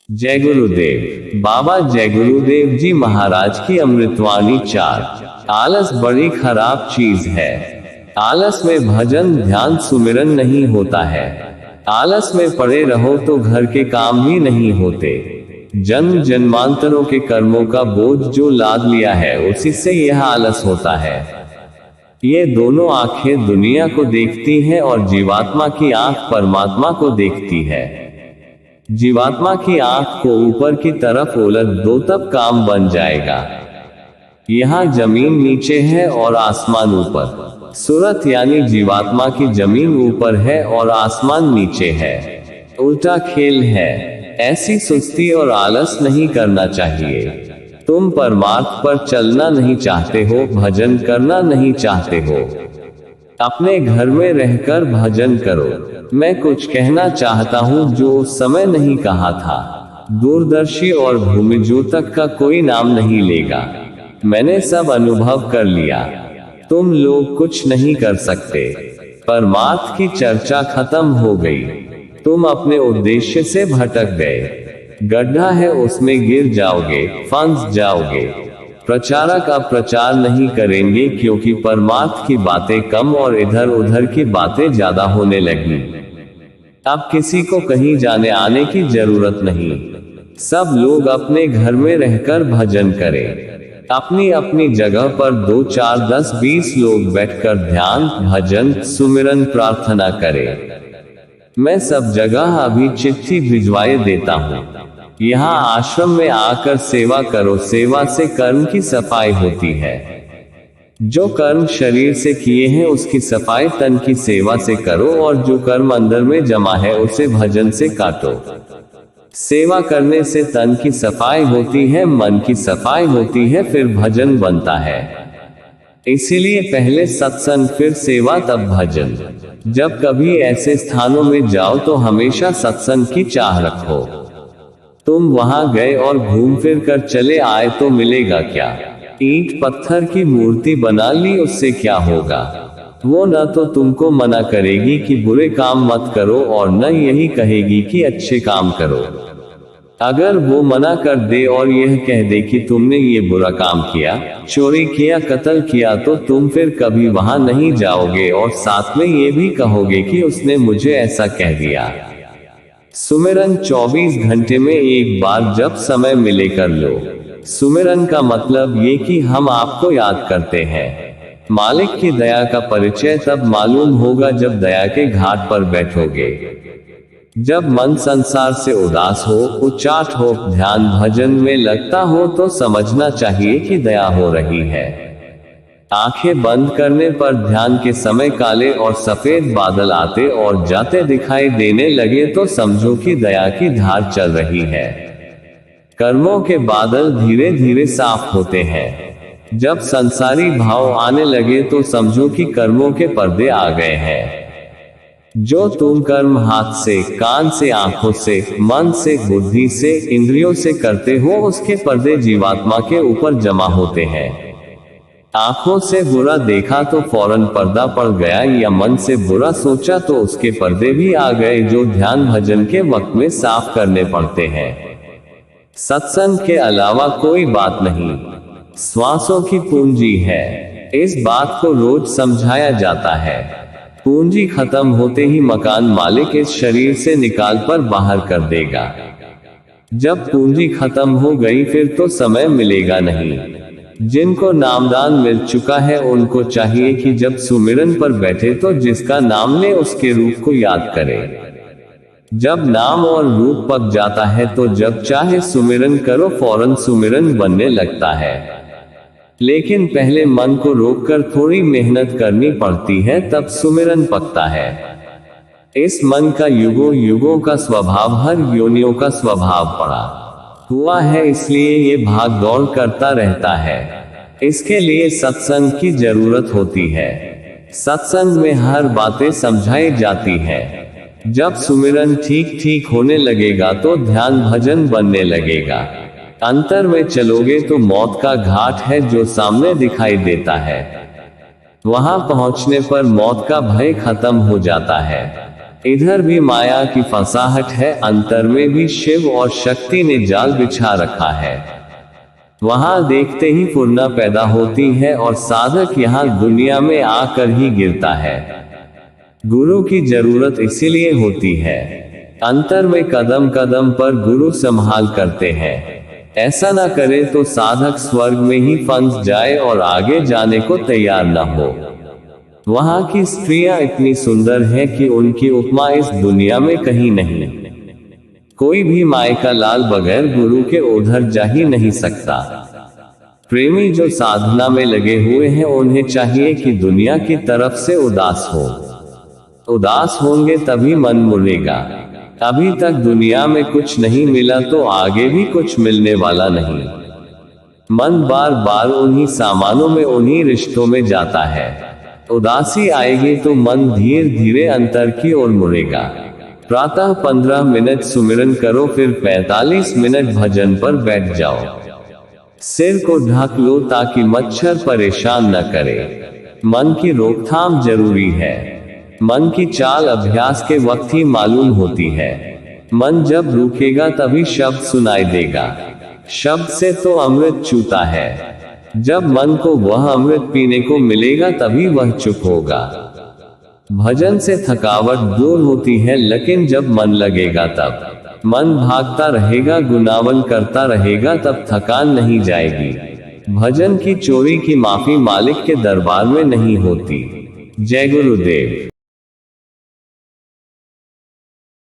जय गुरुदेव। बाबा जय गुरुदेव जी महाराज की अमृतवाणी 4। आलस बड़ी खराब चीज है। आलस में भजन ध्यान सुमिरन नहीं होता है। आलस में पड़े रहो तो घर के काम ही नहीं होते। जन्म जन्मांतरों के कर्मों का बोझ जो लाद लिया है उसी से यह आलस होता है। ये दोनों आंखें दुनिया को देखती हैं और जीवात्मा की आंख परमात्मा को देखती है। जीवात्मा की आंख को ऊपर की तरफ उलट दो तब काम बन जाएगा। यहाँ जमीन नीचे है और आसमान ऊपर। सूरत यानी जीवात्मा की जमीन ऊपर है और आसमान नीचे है। उल्टा खेल है। ऐसी सुस्ती और आलस नहीं करना चाहिए। तुम परमार्थ पर चलना नहीं चाहते हो, भजन करना नहीं चाहते हो। अपने घर में रहकर भजन करो। मैं कुछ कहना चाहता हूँ जो उस समय नहीं कहा था। दूरदर्शी और भूमिजू तक का कोई नाम नहीं लेगा। मैंने सब अनुभव कर लिया। तुम लोग कुछ नहीं कर सकते। परमार्थ की चर्चा खत्म हो गई। तुम अपने उद्देश्य से भटक गए। गड्ढा है, उसमें गिर जाओगे, फंस जाओगे। प्रचारक अब प्रचार नहीं करेंगे क्योंकि परमार्थ की बातें कम और इधर उधर की बातें ज्यादा होने लगी। अब किसी को कहीं जाने आने की जरूरत नहीं। सब लोग अपने घर में रहकर भजन करें। अपनी अपनी जगह पर 2 4 10 20 लोग बैठकर ध्यान भजन सुमिरन प्रार्थना करें। मैं सब जगह अभी चिट्ठी भिजवाए देता हूँ। यहाँ आश्रम में आकर सेवा करो। सेवा से कर्म की सफाई होती है। जो कर्म शरीर से किए हैं उसकी सफाई तन की सेवा से करो और जो कर्म अंदर में जमा है उसे भजन से काटो। सेवा करने से तन की सफाई होती है, मन की सफाई होती है, फिर भजन बनता है। इसीलिए पहले सत्संग फिर सेवा तब भजन। जब कभी ऐसे स्थानों में जाओ तो हमेशा सत्संग की चाह रखो। तुम वहां गए और घूम फिर कर चले आए तो मिलेगा क्या? ईंट पत्थर की मूर्ति बना ली, उससे क्या होगा? वो न तो तुमको मना करेगी कि बुरे काम मत करो और न यही कहेगी कि अच्छे काम करो। अगर वो मना कर दे और यह कह दे कि तुमने ये बुरा काम किया, चोरी किया, कत्ल किया, तो तुम फिर कभी वहां नहीं जाओगे और साथ में ये भी कहोगे कि उसने मुझे ऐसा कह दिया। सुमिरन 24 घंटे में एक बार जब समय मिले कर लो। सुमिरन का मतलब ये कि हम आपको याद करते हैं। मालिक की दया का परिचय तब मालूम होगा जब दया के घाट पर बैठोगे। जब मन संसार से उदास हो, उचाट हो, ध्यान भजन में लगता हो तो समझना चाहिए कि दया हो रही है। आंखें बंद करने पर ध्यान के समय काले और सफेद बादल आते और जाते दिखाई देने लगे तो समझो कि दया की धार चल रही है। कर्मों के बादल धीरे धीरे साफ होते हैं। जब संसारी भाव आने लगे तो समझो कि कर्मों के पर्दे आ गए हैं। जो तुम कर्म हाथ से, कान से, आंखों से, मन से, बुद्धि से, इंद्रियों से करते हो उसके पर्दे जीवात्मा के ऊपर जमा होते हैं। आंखों से बुरा देखा तो फौरन पर्दा पड़ गया, या मन से बुरा सोचा तो उसके पर्दे भी आ गए जो ध्यान भजन के वक्त में साफ करने पड़ते हैं। सत्संग के अलावा कोई बात नहीं। श्वासों की पूंजी है। इस बात को रोज समझाया जाता है। पूंजी खत्म होते ही मकान मालिक इस शरीर से निकाल कर बाहर कर देगा। जब पूंजी खत्म हो गई फिर तो समय मिलेगा नहीं। जिनको नामदान मिल चुका है उनको चाहिए कि जब सुमिरन पर बैठे तो जिसका नाम ले उसके रूप को याद करे। जब नाम और रूप पक जाता है तो जब चाहे सुमिरन करो, फौरन सुमिरन बनने लगता है। लेकिन पहले मन को रोककर थोड़ी मेहनत करनी पड़ती है, तब सुमिरन पकता है। इस मन का युगों युगों का स्वभाव हर योनियों का स्वभाव पड़ा हुआ है, इसलिए ये भाग दौड़ करता रहता है। इसके लिए सत्संग की जरूरत होती है। सत्संग में हर बातें समझाई जाती है। जब सुमिरन ठीक ठीक होने लगेगा तो ध्यान भजन बनने लगेगा। अंतर में चलोगे तो मौत का घाट है जो सामने दिखाई देता है। वहां पहुंचने पर मौत का भय खत्म हो जाता है। इधर भी माया की फसाहट है, अंतर में भी शिव और शक्ति ने जाल बिछा रखा है। वहां देखते ही फुर्ना पैदा होती है और साधक यहाँ दुनिया में आकर ही गिरता है। गुरु की जरूरत इसीलिए होती है। अंतर में कदम कदम पर गुरु संभाल करते हैं। ऐसा ना करे तो साधक स्वर्ग में ही फंस जाए और आगे जाने को तैयार न हो। वहां की स्त्रियां इतनी सुंदर हैं कि उनकी उपमा इस दुनिया में कहीं नहीं। कोई भी माई का लाल बगैर गुरु के उधर जा ही नहीं सकता। प्रेमी जो साधना में लगे हुए हैं उन्हें चाहिए कि दुनिया की तरफ से उदास हो। उदास होंगे तभी मन मुड़ेगा। अभी तक दुनिया में कुछ नहीं मिला तो आगे भी कुछ मिलने वाला नहीं। मन बार बार उन्हीं सामानों में, उन्हीं रिश्तों में जाता है। उदासी आएगी तो मन धीरे धीरे अंतर की ओर मुड़ेगा। प्रातः 15 मिनट सुमिरन करो, फिर 45 मिनट भजन पर बैठ जाओ। सिर को ढक लो ताकि मच्छर परेशान न करे। मन की रोकथाम जरूरी है। मन की चाल अभ्यास के वक्त ही मालूम होती है। मन जब रुकेगा तभी शब्द सुनाई देगा। शब्द से तो अमृत चूता है। जब मन को वह अमृत पीने को मिलेगा तभी वह चुप होगा। भजन से थकावट दूर होती है, लेकिन जब मन लगेगा तब मन भागता रहेगा, गुनावन करता रहेगा, तब थकान नहीं जाएगी। भजन की चोरी की माफी मालिक के दरबार में नहीं होती। जय गुरुदेव।